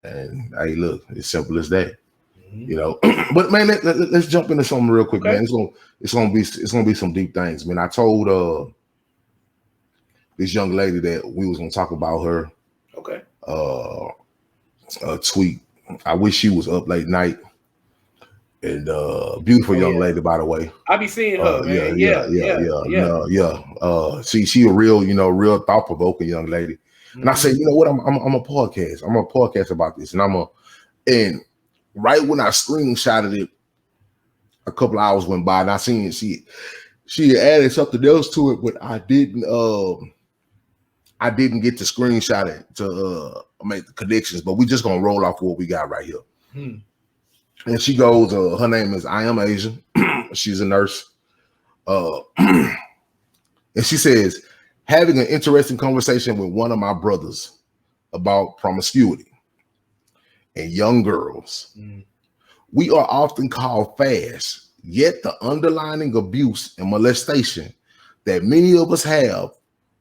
And hey, look, it's simple as that. Mm-hmm. You know, but man, let's jump into something real quick, Okay. man. It's gonna be some deep things, man. I told this young lady that we was gonna talk about her Okay. uh a tweet. I wish she was up late night and beautiful Oh young yeah. lady, by the way. I be seeing her, Yeah, man. yeah, Yeah, yeah, yeah, yeah, yeah. no, yeah. She a real, real thought provoking young lady. And I Mm-hmm. said, you know what? I'm a podcast. I'm a podcast about this, and right when I screenshotted it, a couple hours went by, and I seen she added something else to it, but I didn't get to screenshot it to make the connections. But we just gonna roll off what we got right here. Hmm. And she goes, her name is I Am Asian. She's a nurse. Uh, and she says, having an interesting conversation with one of my brothers about promiscuity and young girls. Mm. We are often called fast, yet the underlying abuse and molestation that many of us have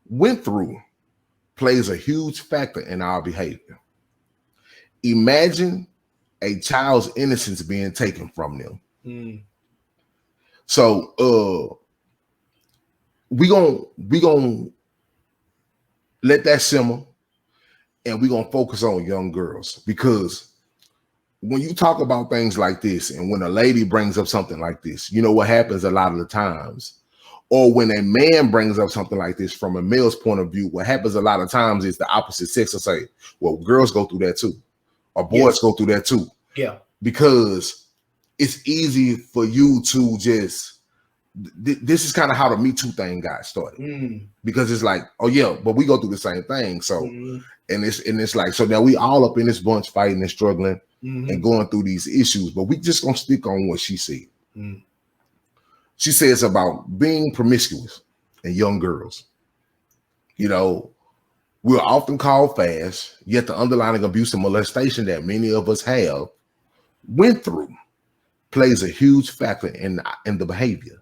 went through plays a huge factor in our behavior. Imagine a child's innocence being taken from them. Mm. So we gonna let that simmer, and we're gonna focus on young girls, because when you talk about things like this, and when a lady brings up something like this, you know what happens a lot of the times, or when a man brings up something like this from a male's point of view, what happens a lot of times is the opposite sex will say, well, girls go through that too, or Yeah. boys go through that too, Yeah. because it's easy for you to just this is kind of how the Me Too thing got started, Mm. because it's like, oh yeah, but we go through the same thing. So Mm-hmm. and it's like, so now we all up in this bunch fighting and struggling Mm-hmm. and going through these issues, but we just gonna stick on what she said. Mm. She says about being promiscuous and young girls. You know, we're often called fast, yet the underlying abuse and molestation that many of us have went through plays a huge factor in the behavior.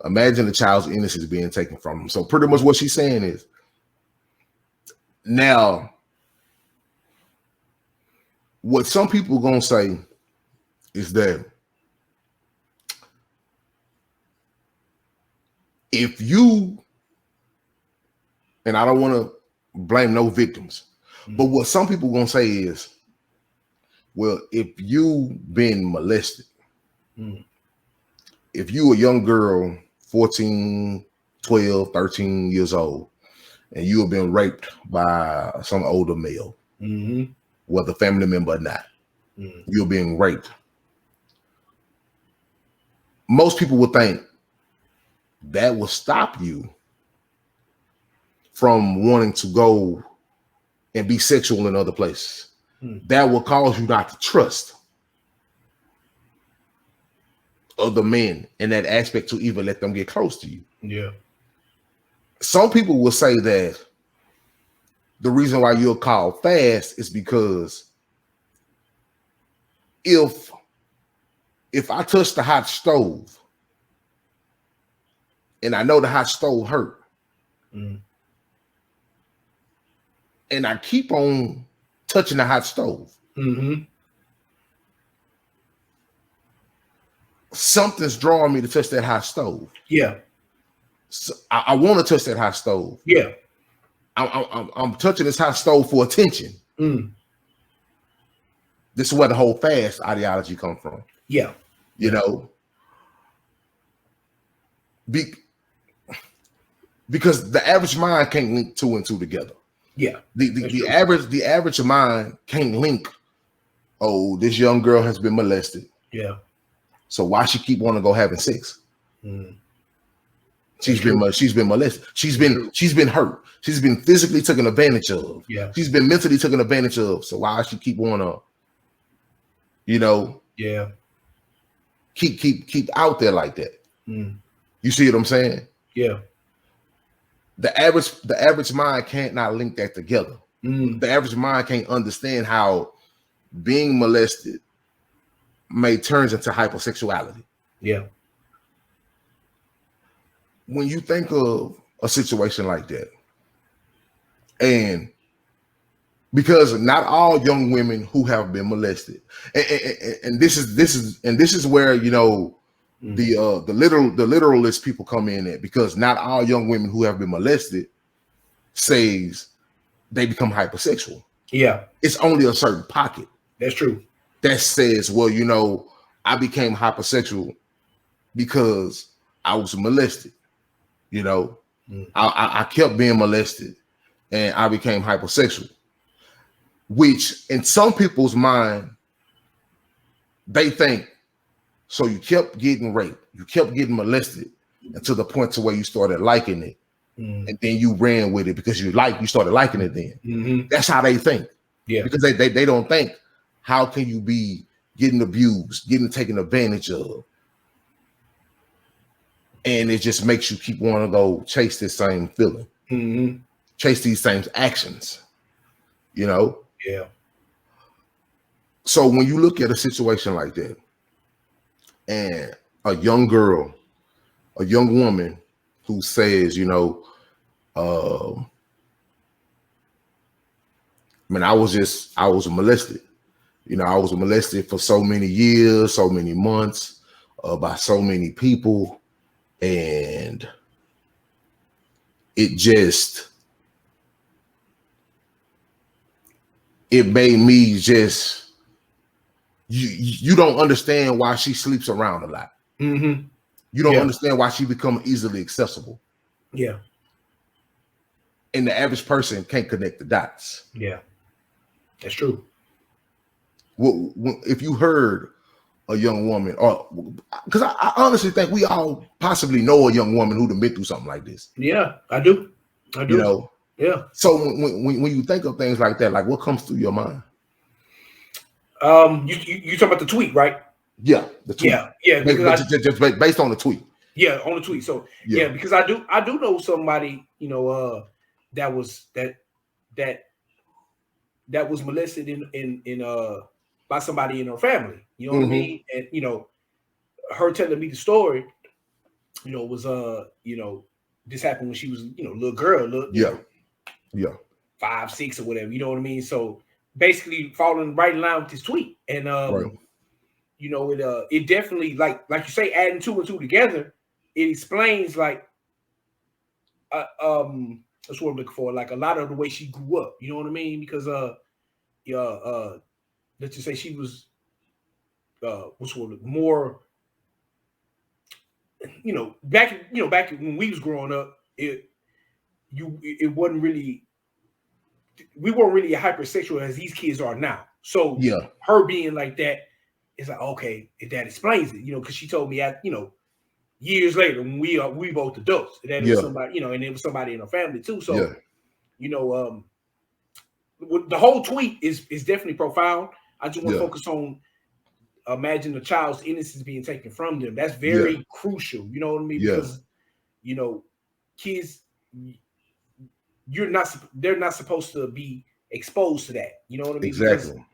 Imagine a child's innocence being taken from them. So pretty much what she's saying is, now what some people gonna say is that if you, and I don't want to blame no victims, but what some people gonna say is, well, if you been molested, Mm. if you a young girl, 14, 12, 13 years old, and you have been raped by some older male, Mm-hmm. whether family member or not, Mm. you're being raped. Most people would think that will stop you from wanting to go and be sexual in other places. Mm. That will cause you not to trust other men in that aspect to even let them get close to you. Yeah. Some people will say that the reason why you're called fast is because if I touch the hot stove and I know the hot stove hurt, Mm. and I keep on touching the hot stove, Mm-hmm. something's drawing me to touch that hot stove. Yeah. So I want to touch that hot stove. Yeah. I'm touching this hot stove for attention. Mm. This is where the whole fast ideology comes from. Yeah. You know, because the average mind can't link two and two together. Yeah. The average mind can't link. Oh, this young girl has been molested. Yeah. So why she keep wanting to go having sex? Mm. She's been molested. She's been hurt. She's been physically taken advantage of. Yeah. She's been mentally taken advantage of. So why she keep wanting to, Yeah. keep out there like that? Mm. You see what I'm saying? Yeah. The average mind can't not link that together. Mm. The average mind can't understand how being molested may turns into hypersexuality. Yeah. When you think of a situation like that, and because not all young women who have been molested, and this is where the literalist people come in at, because not all young women who have been molested says they become hypersexual. Yeah, it's only a certain pocket that's true. that says, well, I became hypersexual because I was molested. I kept being molested and I became hypersexual, which in some people's mind, they think, so you kept getting raped, you kept getting molested until the point to where you started liking it. And then you ran with it because you started liking it then. That's how they think. Yeah. Because they don't think, how can you be getting abused, getting taken advantage of? And it just makes you keep wanting to go chase this same feeling, chase these same actions, Yeah. So when you look at a situation like that, and a young girl, a young woman who says, I was molested. I was molested for so many years, so many months, by so many people. And it made me just, you don't understand why she sleeps around a lot. You don't understand why she becomes easily accessible. Yeah. And the average person can't connect the dots. Yeah. That's true. Well, if you heard a young woman, or because I honestly think we all possibly know a young woman who'd been through something like this. Yeah, I do. Yeah. So when you think of things like that, like what comes through your mind? You talk about the tweet, right? Yeah, the tweet. Yeah. Just based on the tweet. Yeah, on the tweet. So yeah, because I do know somebody, that was molested in by somebody in her family. You know what I mean? And her telling me the story, was this happened when she was, little girl, yeah, 5, 6 or whatever. You know what I mean? So basically falling right in line with this tweet. And right. It definitely, like you say, adding 2 and 2 together, it explains that's what I'm looking for, like a lot of the way she grew up. You know what I mean? Because let's just say she was more, back when we was growing up, it wasn't really, we weren't really hypersexual as these kids are now. So her being like that, it's like, okay, that explains it, because she told me years later when we both adults, that it was somebody, and it was somebody in her family too. So the whole tweet is definitely profound. I just want to focus on, imagine the child's innocence being taken from them. That's very crucial. You know what I mean? Because kids, they're not supposed to be exposed to that. You know what I mean? Exactly.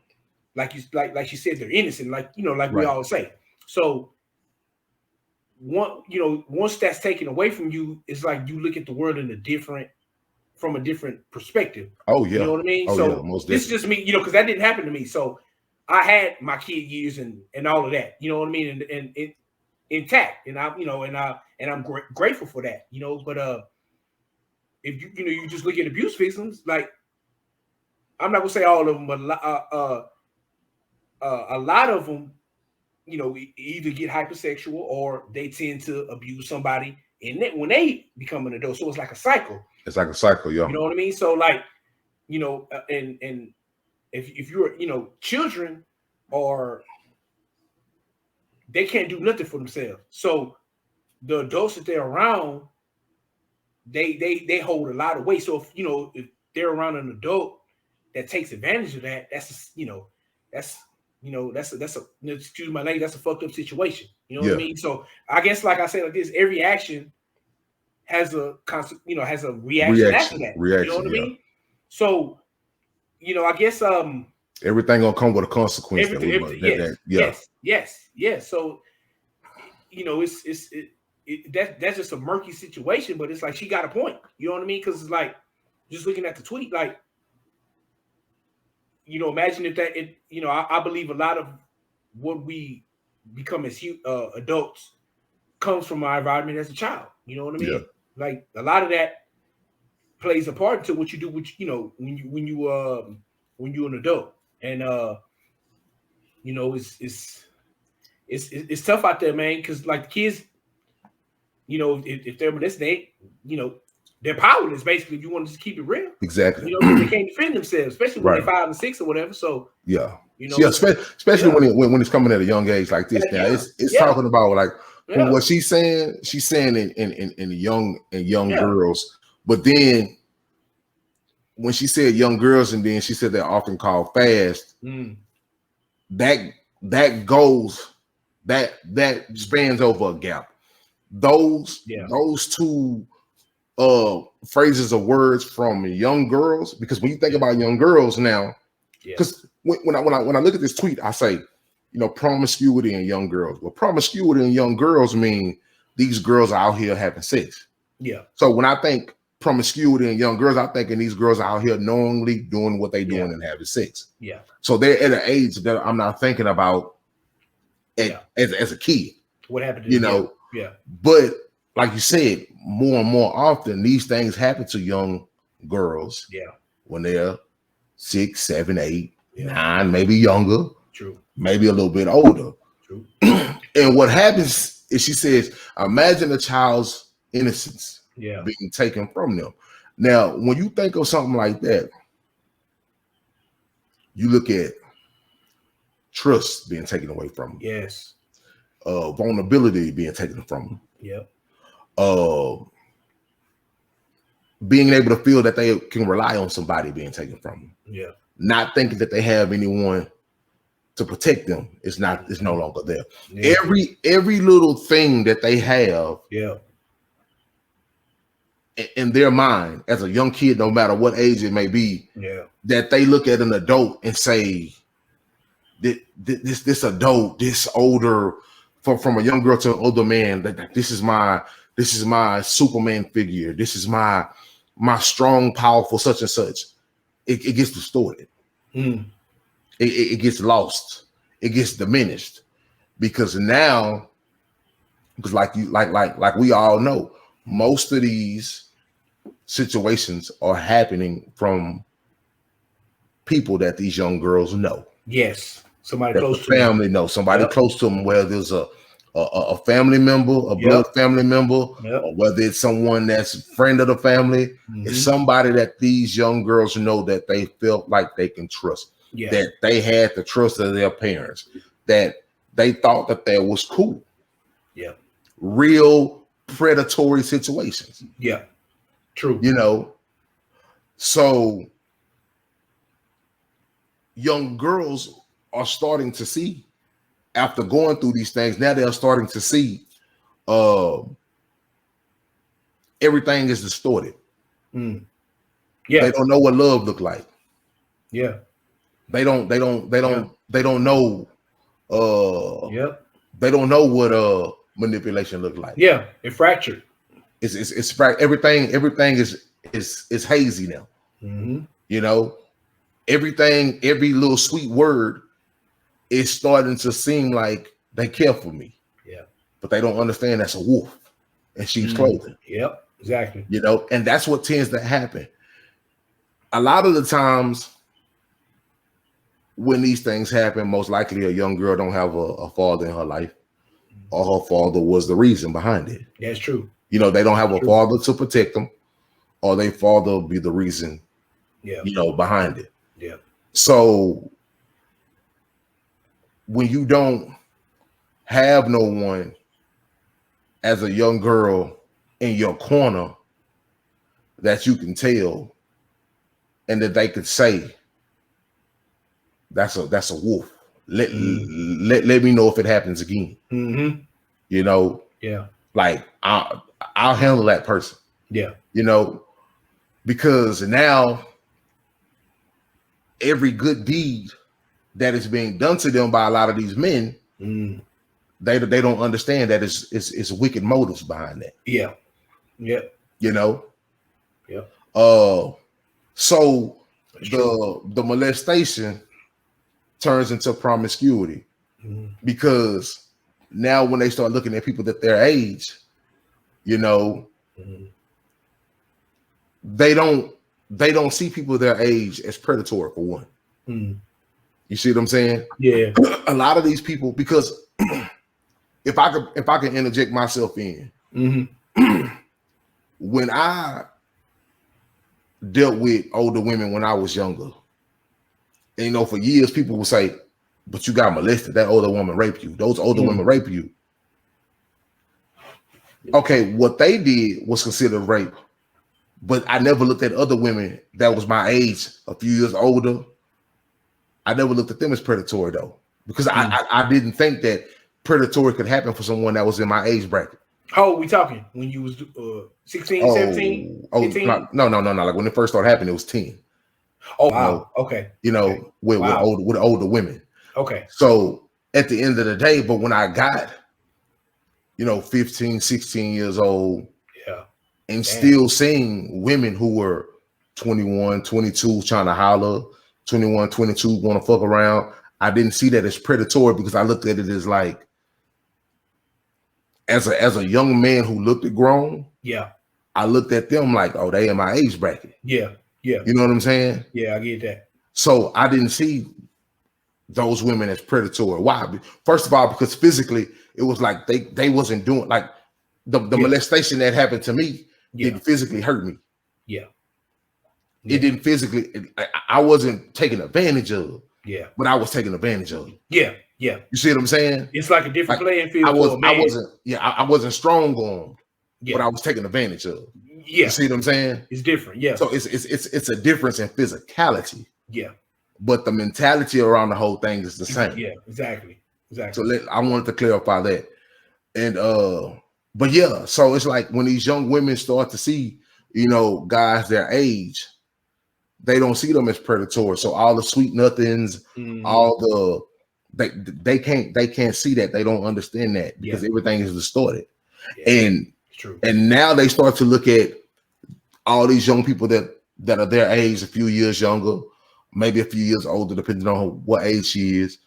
Because like you said, they're innocent. Like we always say. So once that's taken away from you, it's like you look at the world from a different perspective. Oh yeah. You know what I mean? Oh, so most this is just me, because that didn't happen to me. So I had my kid years and all of that. You know what I mean? And it intact, and I'm grateful for that. But if you just look at abuse victims, like, I'm not gonna say all of them, but a lot of them, either get hypersexual or they tend to abuse somebody, and then when they become an adult, so it's like a cycle. It's like a cycle, yeah. You know what I mean? So like, and if you're, children they can't do nothing for themselves. So the adults that they're around, they hold a lot of weight. So if they're around an adult that takes advantage of that, that's excuse my language, that's a fucked up situation. You know what I mean? So I guess, like I said, like this, every action has a has a reaction after that. You know what I mean? So I guess everything gonna come with a consequence. Yes. So that's just a murky situation, but it's like she got a point. You know what I mean? Because it's like, just looking at the tweet, like, imagine if that I believe a lot of what we become as adults comes from our environment as a child. You know what I mean? Yeah. Like a lot of that plays a part into what you do, when you're an adult, and it's tough out there, man. Because like the kids, if they're listening, they're powerless. Basically, if you want to just keep it real, exactly. Because they can't defend themselves, especially when they're 5 and 6 or whatever. So yeah, especially when it's coming at a young age like this. Now it's talking about like from what she's saying in young girls, but then when she said young girls, and then she said they're often called fast, that spans over a gap. Those two phrases or words from young girls, because when you think about young girls now, because when I look at this tweet, I say, promiscuity in young girls. Well, promiscuity in young girls mean these girls are out here having sex. Yeah. So when I think promiscuity in young girls, I'm thinking these girls are out here knowingly doing what they doing and having sex. Yeah. So they're at an age that I'm not thinking about as a kid. What happened to Yeah. But like you said, more and more often these things happen to young girls. Yeah. When they're 6, 7, 8, 9, maybe younger. True. Maybe a little bit older. True. And what happens is, she says, imagine a child's innocence being taken from them. Now, when you think of something like that, you look at trust being taken away from them. Yes. Vulnerability being taken from them. Yep. Being able to feel that they can rely on somebody being taken from them. Yeah. Not thinking that they have anyone to protect them is no longer there. Yeah. Every little thing that they have in their mind as a young kid, no matter what age it may be, that they look at an adult and say, this adult, this older, from a young girl to an older man, that this is my Superman figure. This is my strong, powerful such and such. It gets distorted. It gets lost. It gets diminished, because now, like we all know, most of these situations are happening from people that these young girls know. Yes, somebody close to family knows somebody close to them, whether there's a family member, a blood family member, or whether it's someone that's a friend of the family. It's somebody that these young girls know that they felt like they can trust. That they had the trust of their parents, that they thought that was cool. Yeah. Real predatory situations. Yeah. True. So young girls are starting to see, after going through these things, now they're starting to see everything is distorted. Yeah. They don't know what love look like. Yeah. They don't know. They don't know what manipulation look like. Yeah, it fractured. It's everything is hazy now. Everything, every little sweet word is starting to seem like they care for me. Yeah. But they don't understand that's a wolf in sheep's clothing. Yep, exactly. And that's what tends to happen. A lot of the times when these things happen, most likely a young girl don't have a father in her life, or her father was the reason behind it. That's true. They don't have a father to protect them, or their father will be the reason, behind it. Yeah. So when you don't have no one as a young girl in your corner that you can tell and that they could say, that's a wolf. Let me know if it happens again. Yeah. Like I'll handle that person. Yeah. Because now every good deed that is being done to them by a lot of these men, they don't understand that it's wicked motives behind that. Yeah. Yeah. Yeah. Yeah. So the molestation turns into promiscuity, because now when they start looking at people at their age, you know, they don't see people their age as predatory, for one. You see what I'm saying? Yeah. A lot of these people, because if I can interject myself in, when I dealt with older women when I was younger, and, you know, for years people would say, but you got molested, that older woman raped you, those older women rape you. Okay, what they did was considered rape, but I never looked at other women that was my age, a few years older. I never looked at them as predatory, though, because I didn't think that predatory could happen for someone that was in my age bracket. How old we talking when you was 16, 17, 18? No. Like when it first started happening, it was 10. Oh, wow. Okay. You know, with older women. Okay. So at the end of the day, but when I got, you know, 15, 16 years old, and still seeing women who were 21, 22 trying to holler, 21, 22 want to fuck around, I didn't see that as predatory, because I looked at it as like, as a young man who looked at grown, I looked at them like, oh, they in my age bracket. Yeah. You know what I'm saying? Yeah, I get that. So I didn't see those women as predatory. Why? First of all, because physically it was like they wasn't doing, like, the molestation that happened to me didn't physically hurt me. It didn't physically, I wasn't taken advantage of. But I was taken advantage of. Yeah. You see what I'm saying? It's like a different playing field. I wasn't strong on, but I was taken advantage of. You see what I'm saying? It's different. Yeah. So it's a difference in physicality. Yeah. But the mentality around the whole thing is the same. Yeah, exactly. So I wanted to clarify that. And but yeah, so it's like when these young women start to see, you know, guys their age, they don't see them as predatory. So all the sweet nothings, all the they can't see that. They don't understand that, because everything is distorted. And true. And now they start to look at all these young people that are their age, a few years younger, maybe a few years older, depending on what age she is,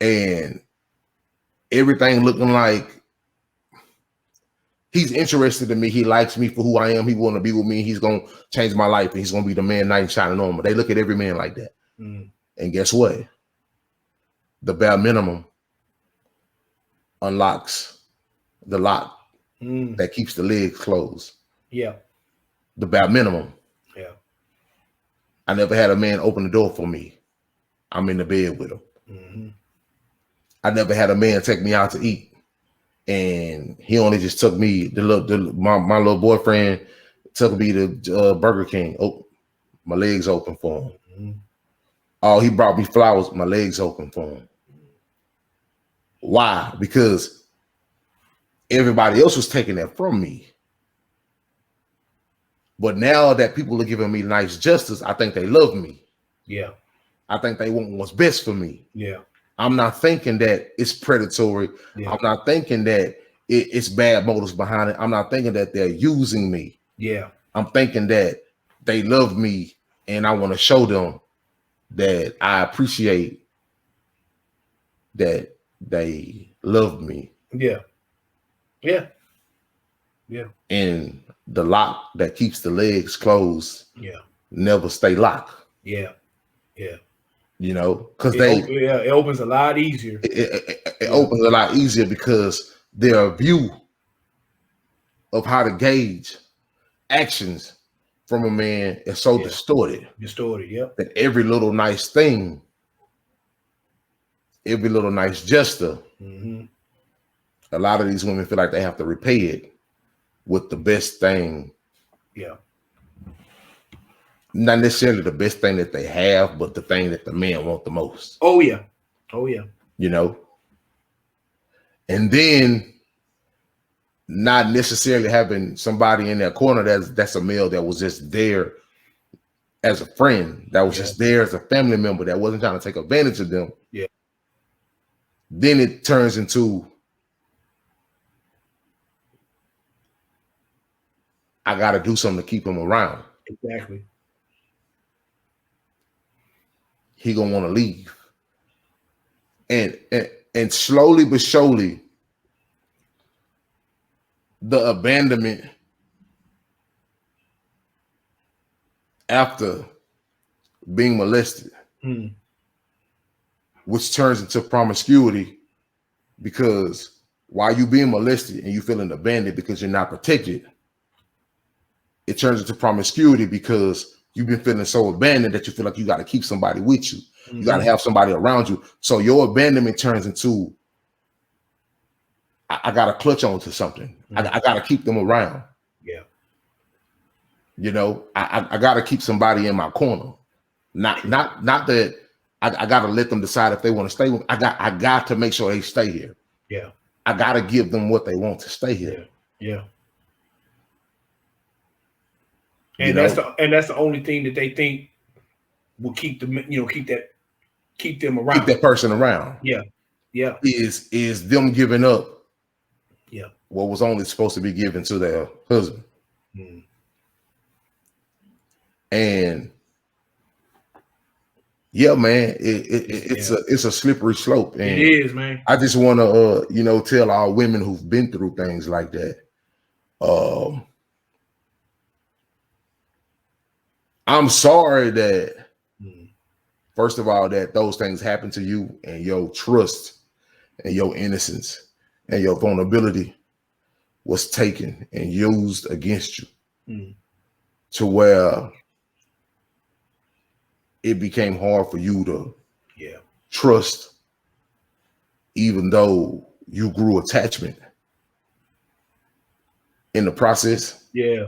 and everything looking like he's interested in me. He likes me for who I am. He want to be with me. He's going to change my life, and he's going to be the man knight shining on me. They look at every man like that. And guess what? The bare minimum unlocks the lock that keeps the legs closed. The bare minimum. I never had a man open the door for me. I'm in the bed with him. I never had a man take me out to eat, and he only just took me, my little boyfriend took me to Burger King. Oh, my legs open for him. Oh, he brought me flowers, my legs open for him. Why? Because everybody else was taking that from me. But now that people are giving me nice justice, I think they love me. I think they want what's best for me. I'm not thinking that it's predatory. I'm not thinking that it's bad motives behind it. I'm not thinking that they're using me. I'm thinking that they love me, and I want to show them that I appreciate that they love me. And the lock that keeps the legs closed never stay locked. You know, because it opens a lot easier. It opens a lot easier because their view of how to gauge actions from a man is so distorted. That every little nice thing, every little nice gesture, a lot of these women feel like they have to repay it with the best thing. Not necessarily the best thing that they have, but the thing that the man want the most. You know? And then not necessarily having somebody in their corner that's a male that was just there as a friend, that was just there as a family member, that wasn't trying to take advantage of them. Then it turns into, I got to do something to keep him around. he gonna want to leave. And slowly but surely, the abandonment after being molested, which turns into promiscuity, because while you being molested and you feeling abandoned because you're not protected, it turns into promiscuity because you've been feeling so abandoned that you feel like you got to keep somebody with you. You got to have somebody around you. So your abandonment turns into, I got to clutch on to something. I got to keep them around. Yeah. You know, I got to keep somebody in my corner. Not that I got to let them decide if they want to stay with me. I got to make sure they stay here. Yeah. I got to give them what they want to stay here. Yeah. And that's the only thing that they think will keep them, keep them around. Keep that person around. Yeah. Yeah. Is them giving up yeah what was only supposed to be given to their husband. And yeah, man, it's a slippery slope. And it is, man. I just want to tell our women who've been through things like that. I'm sorry that first of all, that those things happen to you, and your trust and your innocence and your vulnerability was taken and used against you to where it became hard for you to trust, even though you grew attachment in the process. Yeah.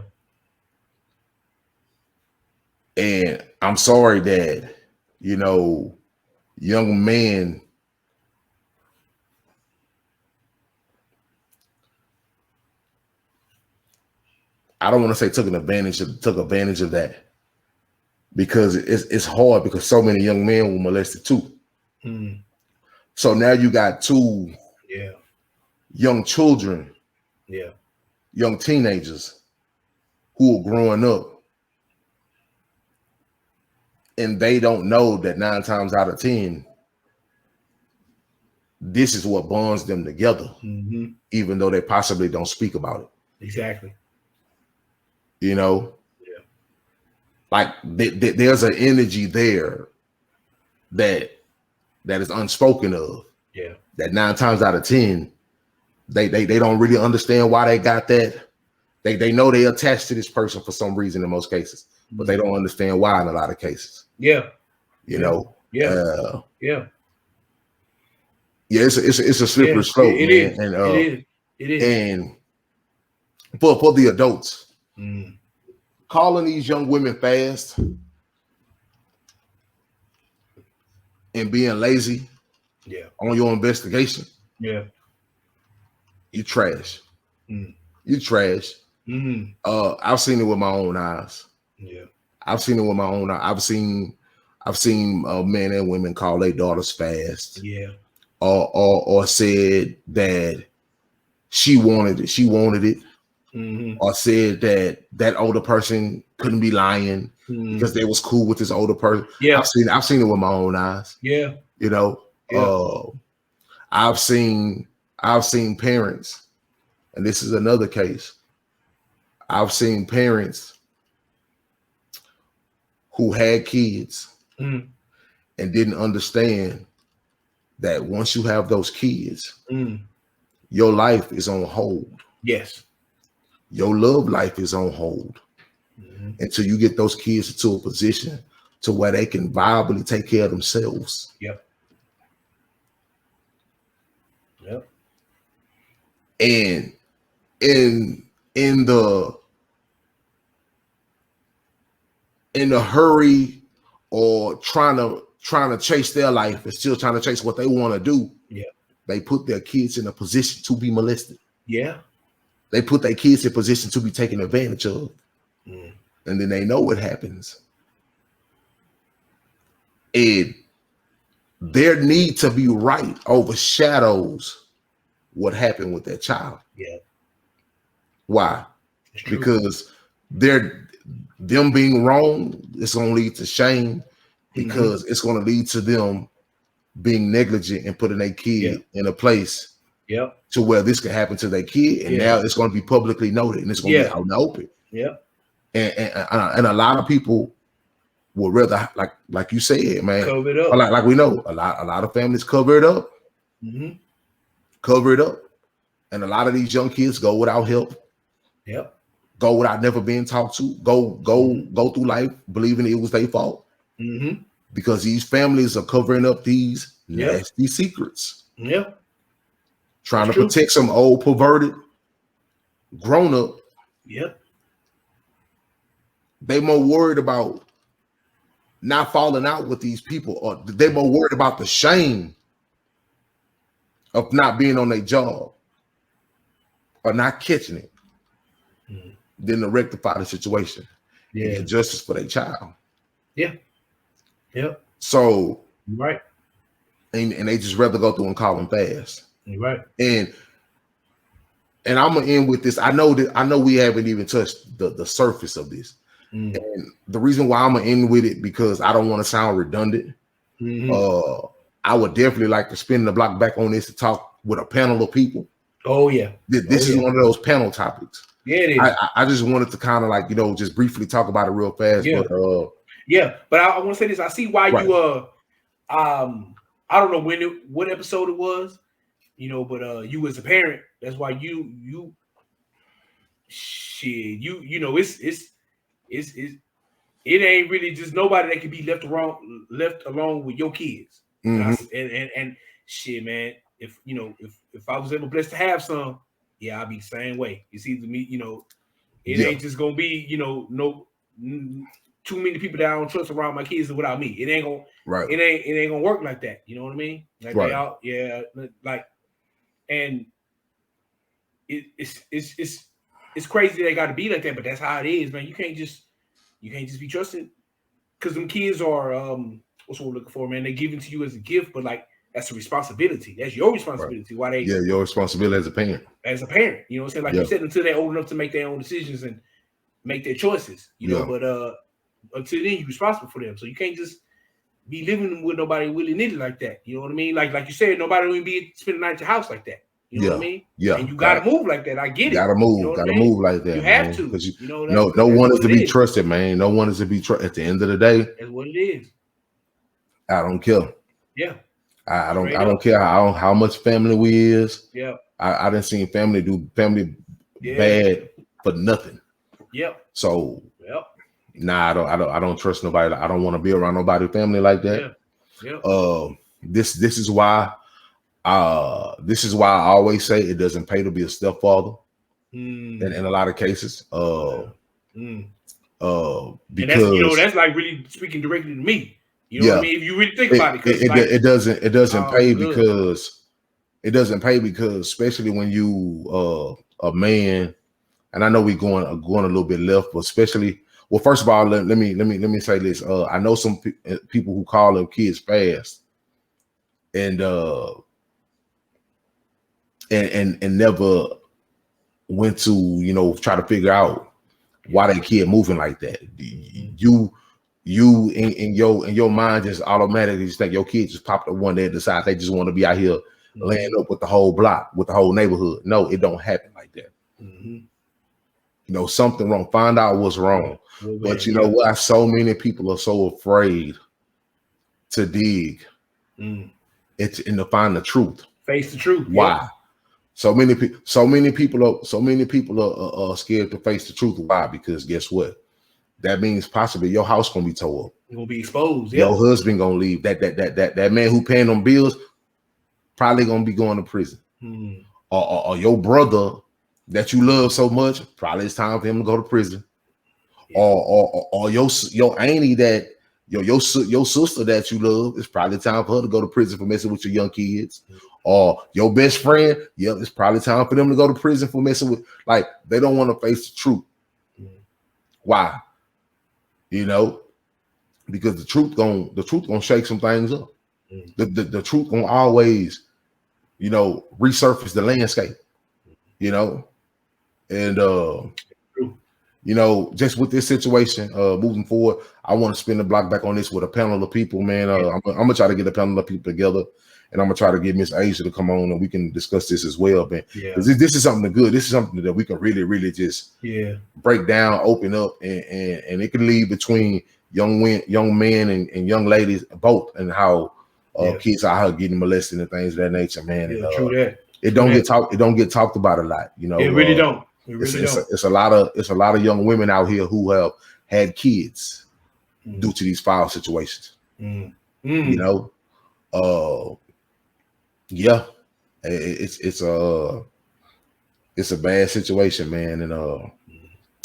And I'm sorry that, young men I don't want to say took advantage of that, because it's hard, because so many young men were molested too. So now you got two young children, young teenagers who are growing up, and they don't know that 9 times out of 10, this is what bonds them together, even though they possibly don't speak about it. Exactly. Like there's an energy there that is unspoken of. Yeah. That 9 times out of 10, they don't really understand why they got that. They know they attached to this person for some reason in most cases, but they don't understand why in a lot of cases. Yeah. Yeah. Yeah, it's a slippery slope, it man. Is. And it is. And for the adults, calling these young women fast and being lazy on your investigation, you trash. You trash. I've seen it with my own eyes. I've seen it with my own eyes. I've seen men and women call their daughters fast. Or said that she wanted it. Or said that older person couldn't be lying because they was cool with this older person. I've seen it with my own eyes. I've seen parents, and this is another case. I've seen parents who had kids and didn't understand that once you have those kids, your life is on hold. Yes. Your love life is on hold until you get those kids into a position to where they can viably take care of themselves. And in the hurry, or trying to chase their life and still trying to chase what they want to do, they put their kids in a position to be molested. They put their kids in a position to be taken advantage of. And then they know what happens. And their need to be right overshadows what happened with that child. Why? Because them being wrong, it's gonna lead to shame. because it's going to lead to them being negligent and putting their kid in a place to where this could happen to their kid, and now it's going to be publicly noted and it's going to be out in the open. And a lot of people would rather, like you said, man, cover it up. Like we know, a lot of families cover it up, cover it up, and a lot of these young kids go without help. Go without never being talked to. Go through life believing it was their fault. Because these families are covering up these nasty secrets. Trying to protect some old perverted grown up. They more worried about not falling out with these people, or they more worried about the shame of not being on their job or not catching it than to rectify the situation and get justice for their child. So and they just rather go through and call them fast. And I'm gonna end with this. I know we haven't even touched the surface of this. And the reason why I'm gonna end with it, because I don't want to sound redundant. I would definitely like to spin the block back on this to talk with a panel of people. This is one of those panel topics. It is. I just wanted to kind of like, just briefly talk about it real fast. But I want to say this. I see why you I don't know what episode it was, but you as a parent, that's why you it ain't really just nobody that can be left alone with your kids. And shit, man, if I was ever blessed to have some, I'd be the same way. It's either me, it ain't just gonna be, no too many people that I don't trust around my kids without me. It ain't gonna it ain't gonna work like that. You know what I mean? Like they out, and it's crazy they gotta be like that, but that's how it is, man. You can't just be trusted, because them kids are what's what we're looking for, man. They're given to you as a gift, but like that's a responsibility. That's your responsibility. Why they your responsibility as a parent. You know what I'm saying? Like you said, until they're old enough to make their own decisions and make their choices, but until then you're responsible for them. So you can't just be living with nobody willy-nilly like that. You know what I mean? Like you said, nobody will be spending the night at your house like that. You know what I mean? And you gotta move like that. I get it. Gotta move. Move like that. You have to. Because no one is to be trusted, man. No one is to be trusted. At the end of the day, that's what it is. I don't care. I don't care how much family we is. I done seen family do family bad for nothing. So nah, I don't trust nobody. I don't want to be around nobody family like that. This is why I always say it doesn't pay to be a stepfather. In a lot of cases. Because that's like really speaking directly to me. You know what I mean? If you really think about it, it doesn't pay because it doesn't pay because especially when you a man, and I know we going a little bit left, but especially first of all, let me say this. I know some people who call them kids fast and never went to try to figure out why that kid moving like that. You in your mind just automatically just think your kid just popped up one day and decide they just want to be out here laying up with the whole block, with the whole neighborhood. No, it don't happen like that. Something wrong. Find out what's wrong. But you know why so many people are so afraid to dig it's and to find the truth. Face the truth. Why? So many people are scared to face the truth. Why? Because guess what? That means possibly your house gonna be tore up. You're gonna be exposed. Your husband gonna leave. That man who paying them bills probably gonna be going to prison. Or your brother that you love so much, probably it's time for him to go to prison. Or your auntie that your sister that you love, it's probably time for her to go to prison for messing with your young kids. Or your best friend, it's probably time for them to go to prison for messing with. Like they don't want to face the truth. Why? Because the truth gonna shake some things up. The truth gonna always, resurface the landscape. And you know, just with this situation, moving forward, I want to spin the block back on this with a panel of people, man. I'm gonna try to get a panel of people together, and I'm gonna try to get Miss Asia to come on and we can discuss this as well, man. Because this is something good. This is something that we can really, really just break down, open up, and it can lead between young men and young ladies both, and how kids are out getting molested and things of that nature, man. Yeah, and, true that. It don't get talked about a lot, you know. It really don't. It really don't. It's a lot of young women out here who have had kids due to these foul situations. You know, yeah, it's a bad situation, man, and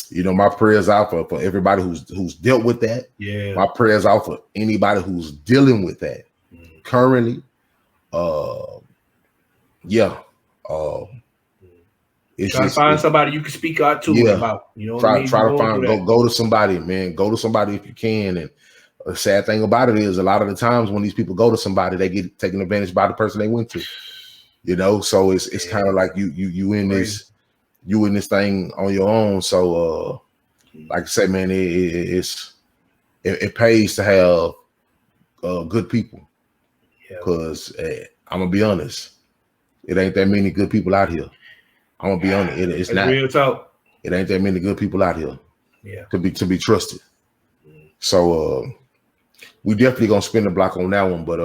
you know, my prayers out for everybody who's dealt with that. Yeah, my prayers out for anybody who's dealing with that currently. It's try to find somebody you can speak out to about. You know, try to find go to somebody, man. Go to somebody if you can. And the sad thing about it is, a lot of the times when these people go to somebody, they get taken advantage by the person they went to. You know, so it's kind of like you in this thing on your own. So like I said, man, it pays to have good people. Because I'm gonna be honest, it ain't that many good people out here. I'm gonna be honest, it's not real talk. It ain't that many good people out here. To be trusted. So we definitely gonna spin the block on that one, but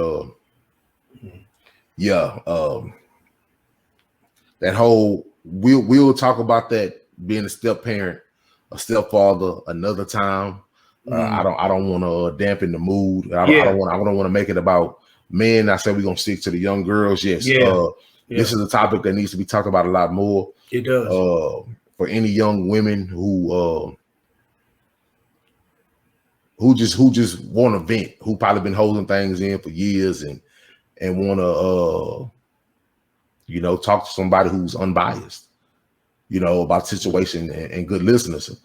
that whole we'll talk about that, being a step parent, a stepfather, another time. I don't want to dampen the mood. I don't want to make it about men. I said we're gonna stick to the young girls. Yes. This is a topic that needs to be talked about a lot more. It does. For any young women who just want to vent, who probably been holding things in for years and want to you know, talk to somebody who's unbiased, you know, about the situation, and good listeners.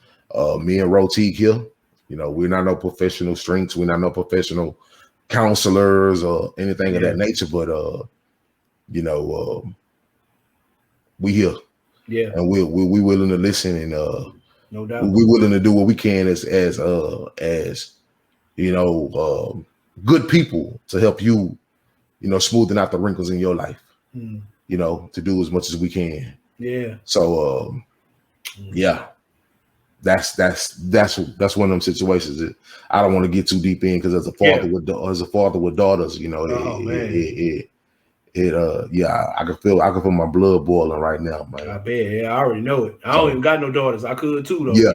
Me and Rotique here, you know, we're not no professional strengths, we're not no professional counselors or anything of that nature, but you know, we here, and we willing to listen, and no doubt, we willing to do what we can as you know, good people to help you, you know, smoothing out the wrinkles in your life, you know, to do as much as we can. So that's one of them situations that I don't want to get too deep in, because as a father with daughters, you know, I can feel my blood boiling right now, man. I bet. I already know it. I don't even got no daughters. I could too, though.